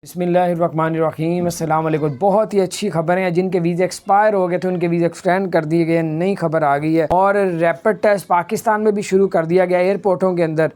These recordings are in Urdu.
بسم اللہ الرحمن الرحیم۔ السلام علیکم۔ بہت ہی اچھی خبریں ہیں، جن کے ویزے ایکسپائر ہو گئے تھے ان کے ویزے ایکسٹینڈ کر دیے گئے، نئی خبر آ گئی ہے۔ اور ریپڈ ٹیسٹ پاکستان میں بھی شروع کر دیا گیا ایئرپورٹوں کے اندر۔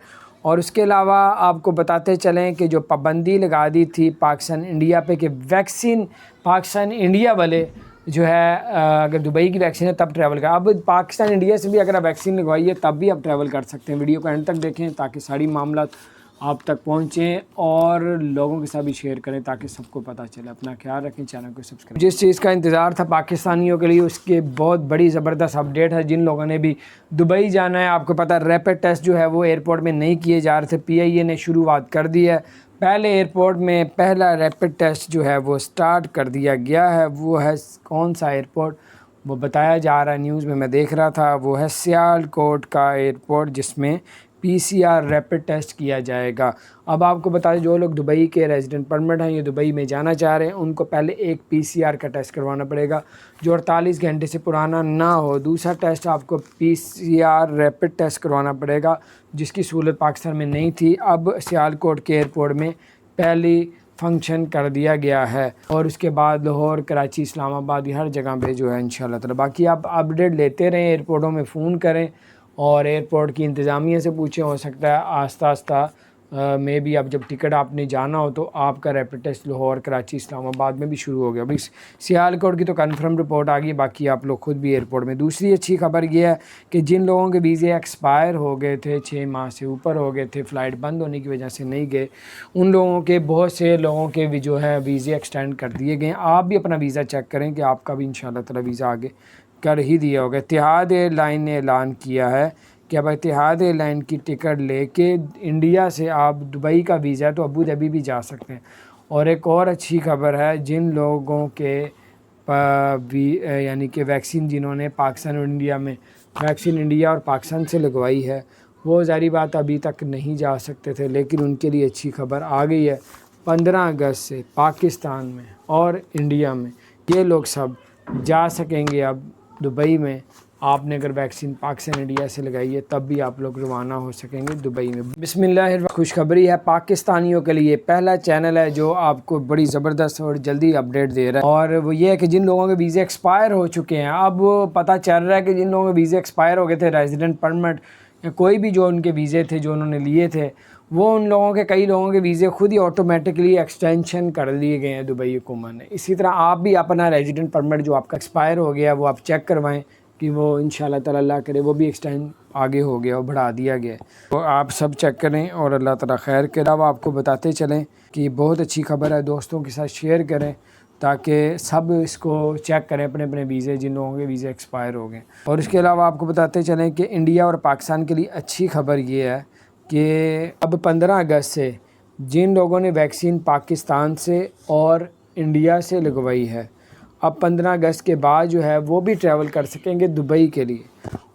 اور اس کے علاوہ آپ کو بتاتے چلیں کہ جو پابندی لگا دی تھی پاکستان انڈیا پہ کہ ویکسین پاکستان انڈیا والے جو ہے اگر دبئی کی ویکسین ہے تب ٹریول کر، اب پاکستان انڈیا سے بھی اگر آپ ویکسین لگوائیے تب بھی آپ ٹریول کر سکتے ہیں۔ ویڈیو کو اینڈ تک دیکھیں تاکہ ساری معاملات آپ تک پہنچیں اور لوگوں کے ساتھ بھی شیئر کریں تاکہ سب کو پتہ چلے۔ اپنا خیال رکھیں، چینل کو سبسکرائب۔ جس چیز کا انتظار تھا پاکستانیوں کے لیے اس کے بہت بڑی زبردست اپڈیٹ ہے۔ جن لوگوں نے بھی دبئی جانا ہے، آپ کو پتہ ریپڈ ٹیسٹ جو ہے وہ ایئرپورٹ میں نہیں کیے جا رہے تھے، پی آئی اے نے شروعات کر دی ہے۔ پہلے ایئرپورٹ میں پہلا ریپڈ ٹیسٹ جو ہے وہ سٹارٹ کر دیا گیا ہے۔ وہ ہے کون سا ایئرپورٹ وہ بتایا جا رہا ہے، نیوز میں دیکھ رہا تھا، وہ ہے سیالکوٹ کا ایئرپورٹ جس میں پی سی آر ریپڈ ٹیسٹ کیا جائے گا۔ اب آپ کو بتا دیں جو لوگ دبئی کے ریزیڈنٹ پرمٹ ہیں یا دبئی میں جانا چاہ رہے ہیں ان کو پہلے ایک پی سی آر کا ٹیسٹ کروانا پڑے گا جو 48 گھنٹے سے پرانا نہ ہو۔ دوسرا ٹیسٹ آپ کو پی سی آر ریپڈ ٹیسٹ کروانا پڑے گا جس کی سہولت پاکستان میں نہیں تھی، اب سیالکوٹ کے ایئرپورٹ میں پہلی فنکشن کر دیا گیا ہے۔ اور اس کے بعد لاہور، کراچی، اسلام آباد ہر جگہ پہ جو ہے انشاءاللہ تعالی۔ باقی آپ اپڈیٹ لیتے رہیں، ایئرپورٹوں میں فون کریں اور ایئرپورٹ کی انتظامیہ سے پوچھیں، ہو سکتا ہے آہستہ آہستہ میں بھی اب جب ٹکٹ آپ نے جانا ہو تو آپ کا ریپڈ ٹیسٹ لاہور، کراچی، اسلام آباد میں بھی شروع ہو گیا۔ بس سیالکوٹ کی تو کنفرم رپورٹ آ گئی، باقی آپ لوگ خود بھی ایئرپورٹ میں۔ دوسری اچھی خبر یہ ہے کہ جن لوگوں کے ویزے ایکسپائر ہو گئے تھے، 6 ماہ سے اوپر ہو گئے تھے، فلائٹ بند ہونے کی وجہ سے نہیں گئے، ان لوگوں کے بہت سے لوگوں کے بھی جو ہے ویزے ایکسٹینڈ کر دیے گئے ہیں۔ آپ بھی اپنا ویزا چیک کریں کہ آپ کا بھی انشاءاللہ تعالی ویزا آگے کر ہی دیا ہوگا۔ اتحاد ایئر لائن نے اعلان کیا ہے کہ اب اتحاد ایئر لائن کی ٹکٹ لے کے انڈیا سے آپ دبئی کا ویزا ہے تو ابو ظبی بھی جا سکتے ہیں۔ اور ایک اور اچھی خبر ہے، جن لوگوں کے یعنی کہ ویکسین جنہوں نے پاکستان اور انڈیا میں ویکسین انڈیا اور پاکستان سے لگوائی ہے وہ ظاہری بات ابھی تک نہیں جا سکتے تھے، لیکن ان کے لیے اچھی خبر آ گئی ہے۔ 15 اگست سے پاکستان میں اور انڈیا میں یہ لوگ سب جا سکیں گے اب دبئی میں۔ آپ نے اگر ویکسین پاکستان انڈیا سے لگائی ہے تب بھی آپ لوگ روانہ ہو سکیں گے دبئی میں۔ بسم اللہ الرحمن۔ خوشخبری ہے پاکستانیوں کے لیے، پہلا چینل ہے جو آپ کو بڑی زبردست اور جلدی اپڈیٹ دے رہا ہے، اور وہ یہ ہے کہ جن لوگوں کے ویزے ایکسپائر ہو چکے ہیں، اب پتہ چل رہا ہے کہ جن لوگوں کے ویزے ایکسپائر ہو گئے تھے، ریزیڈنٹ پرمٹ یا کوئی بھی جو ان کے ویزے تھے جو انہوں نے لیے تھے، وہ ان لوگوں کے کئی لوگوں کے ویزے خود ہی آٹومیٹکلی ایکسٹینشن کر لیے گئے ہیں دبئی حکومت نے۔ اسی طرح آپ بھی اپنا ریزیڈنٹ پرمٹ جو آپ کا ایکسپائر ہو گیا وہ آپ چیک کروائیں کہ وہ انشاءاللہ تعالی اللہ کرے وہ بھی ایکسٹینڈ آگے ہو گیا اور بڑھا دیا گیا ہے، تو آپ سب چیک کریں اور اللہ تعالی خیر کے علاوہ آپ کو بتاتے چلیں کہ بہت اچھی خبر ہے، دوستوں کے ساتھ شیئر کریں تاکہ سب اس کو چیک کریں اپنے اپنے ویزے جن لوگوں کے ویزے ایکسپائر ہو گئے۔ اور اس کے علاوہ آپ کو بتاتے چلیں کہ انڈیا اور پاکستان کے لیے اچھی خبر یہ ہے کہ اب 15 اگست سے جن لوگوں نے ویکسین پاکستان سے اور انڈیا سے لگوائی ہے اب 15 اگست کے بعد جو ہے وہ بھی ٹریول کر سکیں گے دبئی کے لیے۔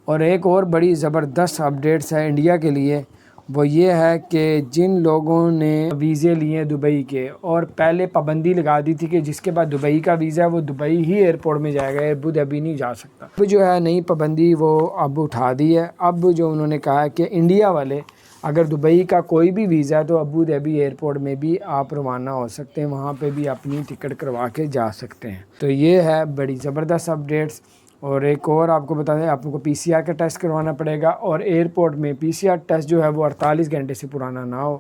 اور ایک اور بڑی زبردست اپڈیٹس ہے انڈیا کے لیے، وہ یہ ہے کہ جن لوگوں نے ویزے لیے دبئی کے اور پہلے پابندی لگا دی تھی کہ جس کے بعد دبئی کا ویزا ہے وہ دبئی ہی ایئرپورٹ میں جائے گا، ابو ظبی نہیں جا سکتا، اب جو ہے نئی پابندی وہ اب اٹھا دی ہے۔ اب جو انہوں نے کہا ہے کہ انڈیا والے اگر دبئی کا کوئی بھی ویزا ہے تو ابو ظبی ایئرپورٹ میں بھی آپ روانہ ہو سکتے ہیں، وہاں پہ بھی اپنی ٹکٹ کروا کے جا سکتے ہیں۔ تو یہ ہے بڑی زبردست اپڈیٹس۔ اور ایک اور آپ کو بتا دیں، آپ کو پی سی آر کا ٹیسٹ کروانا پڑے گا اور ایئرپورٹ میں پی سی آر ٹیسٹ جو ہے وہ 48 گھنٹے سے پرانا نہ ہو،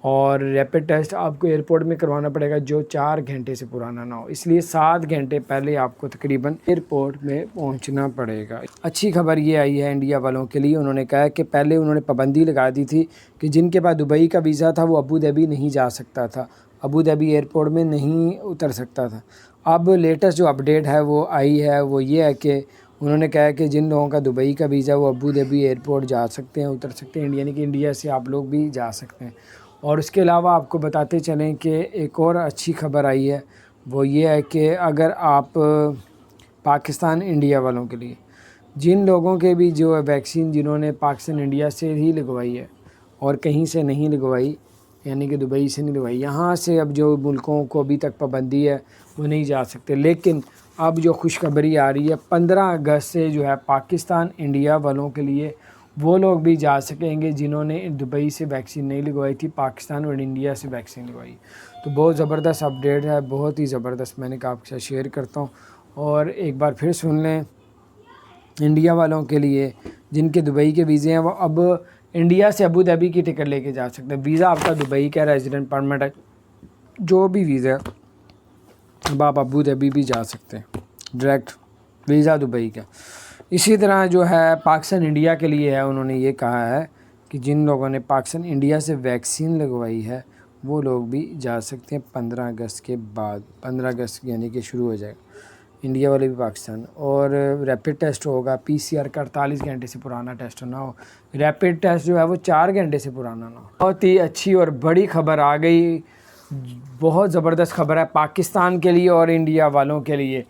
اور ریپڈ ٹیسٹ آپ کو ایئرپورٹ میں کروانا پڑے گا جو 4 گھنٹے سے پرانا نہ ہو، اس لیے 7 گھنٹے پہلے آپ کو تقریباً ایئرپورٹ میں پہنچنا پڑے گا۔ اچھی خبر یہ آئی ہے انڈیا والوں کے لیے، انہوں نے کہا کہ پہلے انہوں نے پابندی لگا دی تھی کہ جن کے پاس دبئی کا ویزا تھا وہ ابو ظبی نہیں جا سکتا تھا، ابو ظبی ایئرپورٹ میں نہیں اتر سکتا تھا۔ اب لیٹسٹ جو اپڈیٹ ہے وہ آئی ہے، وہ یہ ہے کہ انہوں نے کہا کہ جن لوگوں کا دبئی کا ویزا وہ ابو ظبی ایئرپورٹ جا سکتے ہیں، اتر سکتے ہیں، یعنی کہ انڈیا سے آپ لوگ بھی جا سکتے ہیں۔ اور اس کے علاوہ آپ کو بتاتے چلیں کہ ایک اور اچھی خبر آئی ہے، وہ یہ ہے کہ اگر آپ پاکستان انڈیا والوں کے لیے جن لوگوں کے بھی جو ویکسین جنہوں نے پاکستان انڈیا سے ہی لگوائی ہے اور کہیں سے نہیں لگوائی، یعنی کہ دبئی سے نہیں لگوائی، یہاں سے اب جو ملکوں کو ابھی تک پابندی ہے وہ نہیں جا سکتے، لیکن اب جو خوشخبری آ رہی ہے 15 اگست سے جو ہے پاکستان انڈیا والوں کے لیے وہ لوگ بھی جا سکیں گے جنہوں نے دبئی سے ویکسین نہیں لگوائی تھی، پاکستان اور انڈیا سے ویکسین لگوائی۔ تو بہت زبردست اپڈیٹ ہے، بہت ہی زبردست، میں نے کہا آپ کے ساتھ شیئر کرتا ہوں۔ اور ایک بار پھر سن لیں، انڈیا والوں کے لیے جن کے دبئی کے ویزے ہیں وہ اب انڈیا سے ابو دھابی کی ٹکٹ لے کے جا سکتے ہیں۔ ویزا آپ کا دبئی کا ریزیڈنٹ پرمٹ ہے، جو بھی ویزا ہے اب آپ ابو دھابی بھی جا سکتے ہیں، ڈائریکٹ ویزا دبئی کا۔ اسی طرح جو ہے پاکستان انڈیا کے لیے ہے، انہوں نے یہ کہا ہے کہ جن لوگوں نے پاکستان انڈیا سے ویکسین لگوائی ہے وہ لوگ بھی جا سکتے ہیں 15 اگست کے بعد، 15 اگست یعنی کہ شروع ہو جائے گا انڈیا والے بھی پاکستان۔ اور ریپڈ ٹیسٹ ہوگا، پی سی آر کا 48 گھنٹے سے پرانا ٹیسٹ نہ ہو، ریپڈ ٹیسٹ جو ہے وہ 4 گھنٹے سے پرانا نہ ہو۔ بہت ہی اچھی اور بڑی خبر آ گئی، بہت زبردست خبر ہے پاکستان کے لیے اور انڈیا والوں کے لیے۔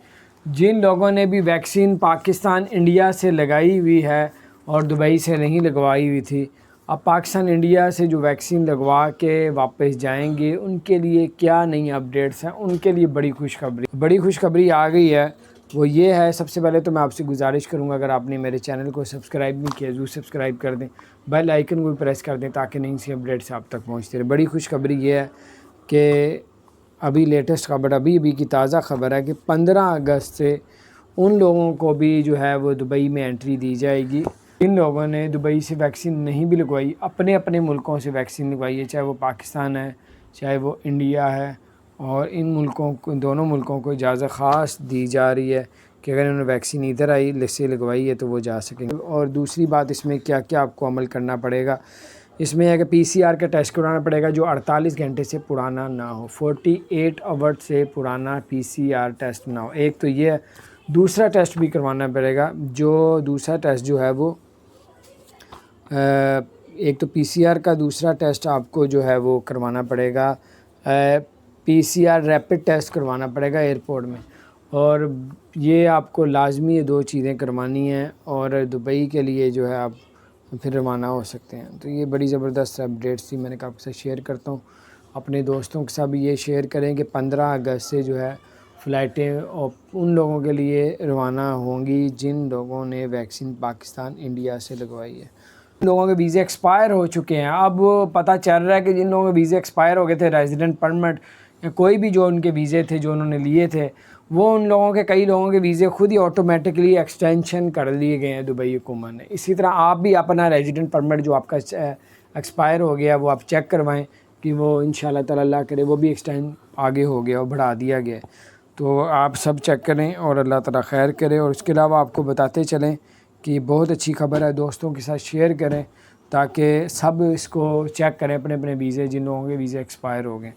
جن لوگوں نے بھی ویکسین پاکستان انڈیا سے لگائی ہوئی ہے اور دبئی سے نہیں لگوائی ہوئی تھی، اب پاکستان انڈیا سے جو ویکسین لگوا کے واپس جائیں گے ان کے لیے کیا نئی اپڈیٹس ہیں، ان کے لیے بڑی خوشخبری آ گئی ہے۔ وہ یہ ہے، سب سے پہلے تو میں آپ سے گزارش کروں گا اگر آپ نے میرے چینل کو سبسکرائب نہیں کیا ضرور سبسکرائب کر دیں، بیل آئیکن کو بھی پریس کر دیں تاکہ نئی سی اپڈیٹس آپ تک پہنچتی رہے۔ بڑی خوشخبری یہ ہے کہ ابھی لیٹسٹ خبر، ابھی کی تازہ خبر ہے کہ 15 اگست سے ان لوگوں کو بھی جو ہے وہ دبئی میں انٹری دی جائے گی جن لوگوں نے دبئی سے ویکسین نہیں بھی لگوائی، اپنے ملکوں سے ویکسین لگوائی ہے، چاہے وہ پاکستان ہے چاہے وہ انڈیا ہے۔ اور ان ملکوں کو، دونوں ملکوں کو اجازت خاص دی جا رہی ہے کہ اگر انہوں نے ویکسین ادھر آئی سے لگوائی ہے تو وہ جا سکیں گے۔ اور دوسری بات اس میں کیا کیا آپ کو عمل کرنا پڑے گا، اس میں ہے کہ پی سی آر کا ٹیسٹ کرانا پڑے گا جو 48 گھنٹے سے پرانا نہ ہو، 48 آور سے پرانا پی سی آر ٹیسٹ نہ ہو۔ ایک تو یہ ہے، دوسرا ٹیسٹ بھی کروانا پڑے گا، جو دوسرا ٹیسٹ جو ہے وہ ایک تو پی سی آر کا دوسرا ٹیسٹ آپ کو جو ہے وہ کروانا پڑے گا، پی سی آر ریپڈ ٹیسٹ کروانا پڑے گا ایئرپورٹ میں، اور یہ آپ کو لازمی یہ 2 چیزیں کروانی ہیں اور دبئی کے لیے جو ہے آپ پھر روانہ ہو سکتے ہیں۔ تو یہ بڑی زبردست اپڈیٹس تھی، میں نے کہا آپ کے ساتھ شیئر کرتا ہوں۔ اپنے دوستوں کے ساتھ بھی یہ شیئر کریں کہ 15 اگست سے جو ہے فلائٹیں ان لوگوں کے لیے روانہ ہوں گی جن لوگوں نے ویکسین پاکستان انڈیا سے لگوائی ہے۔ جن لوگوں کے ویزے ایکسپائر ہو چکے ہیں، اب پتہ چل رہا ہے کہ جن لوگوں کے ویزے ایکسپائر ہو گئے تھے، ریزیڈنٹ پرمٹ یا کوئی بھی جو ان کے ویزے تھے جو انہوں نے لیے تھے، وہ ان لوگوں کے کئی لوگوں کے ویزے خود ہی آٹومیٹکلی ایکسٹینشن کر لیے گئے ہیں دبئی حکومت نے۔ اسی طرح آپ بھی اپنا ریزیڈنٹ پرمٹ جو آپ کا ایکسپائر ہو گیا وہ آپ چیک کروائیں کہ وہ انشاءاللہ تعالی اللہ کرے وہ بھی ایکسٹینڈ آگے ہو گیا اور بڑھا دیا گیا، تو آپ سب چیک کریں اور اللہ تعالی خیر کرے۔ اور اس کے علاوہ آپ کو بتاتے چلیں کہ بہت اچھی خبر ہے، دوستوں کے ساتھ شیئر کریں تاکہ سب اس کو چیک کریں اپنے ویزے جن لوگوں کے ویزے ایکسپائر ہو گئے۔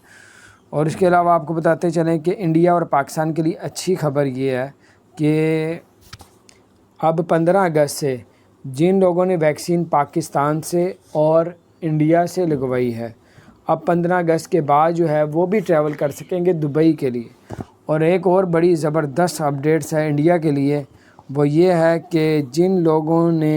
اور اس کے علاوہ آپ کو بتاتے چلیں کہ انڈیا اور پاکستان کے لیے اچھی خبر یہ ہے کہ اب 15 اگست سے جن لوگوں نے ویکسین پاکستان سے اور انڈیا سے لگوائی ہے، اب 15 اگست کے بعد جو ہے وہ بھی ٹریول کر سکیں گے دبئی کے لیے۔ اور ایک اور بڑی زبردست اپڈیٹس ہے انڈیا کے لیے، وہ یہ ہے کہ جن لوگوں نے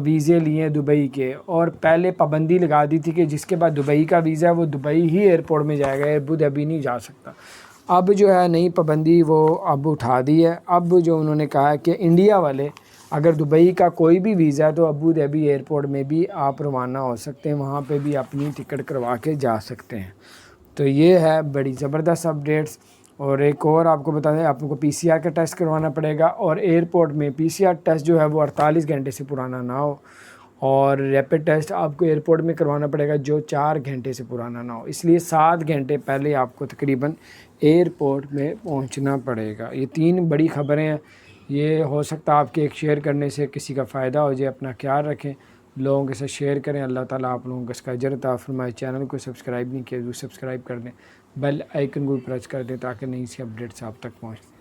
ویزے لیے دبئی کے اور پہلے پابندی لگا دی تھی کہ جس کے بعد دبئی کا ویزا ہے وہ دبئی ہی ایئرپورٹ میں جائے گا، ابو دھابی نہیں جا سکتا۔ اب جو ہے نئی پابندی وہ اب اٹھا دی ہے، اب جو انہوں نے کہا ہے کہ انڈیا والے اگر دبئی کا کوئی بھی ویزا ہے تو ابو دھابی ایئرپورٹ میں بھی آپ روانہ ہو سکتے ہیں، وہاں پہ بھی اپنی ٹکٹ کروا کے جا سکتے ہیں۔ تو یہ ہے بڑی زبردست اپڈیٹس۔ اور ایک اور آپ کو بتا دیں، آپ کو پی سی آر کا ٹیسٹ کروانا پڑے گا اور ایئرپورٹ میں پی سی آر ٹیسٹ جو ہے وہ 48 گھنٹے سے پرانا نہ ہو، اور ریپڈ ٹیسٹ آپ کو ایئرپورٹ میں کروانا پڑے گا جو 4 گھنٹے سے پرانا نہ ہو، اس لیے 7 گھنٹے پہلے آپ کو تقریباً ایئرپورٹ میں پہنچنا پڑے گا۔ یہ 3 بڑی خبریں ہیں، یہ ہو سکتا ہے آپ کے ایک شیئر کرنے سے کسی کا فائدہ ہو جائے۔ اپنا خیال رکھیں، لوگوں کے ساتھ شیئر کریں، اللہ تعالیٰ آپ لوگوں کو اس کا اجر عطا فرمائے۔ چینل کو سبسکرائب نہیں کیا ضرور سبسکرائب کر دیں، بیل آئیکن کو پریس کر دیں تاکہ نئی سی اپڈیٹس آپ تک پہنچیں۔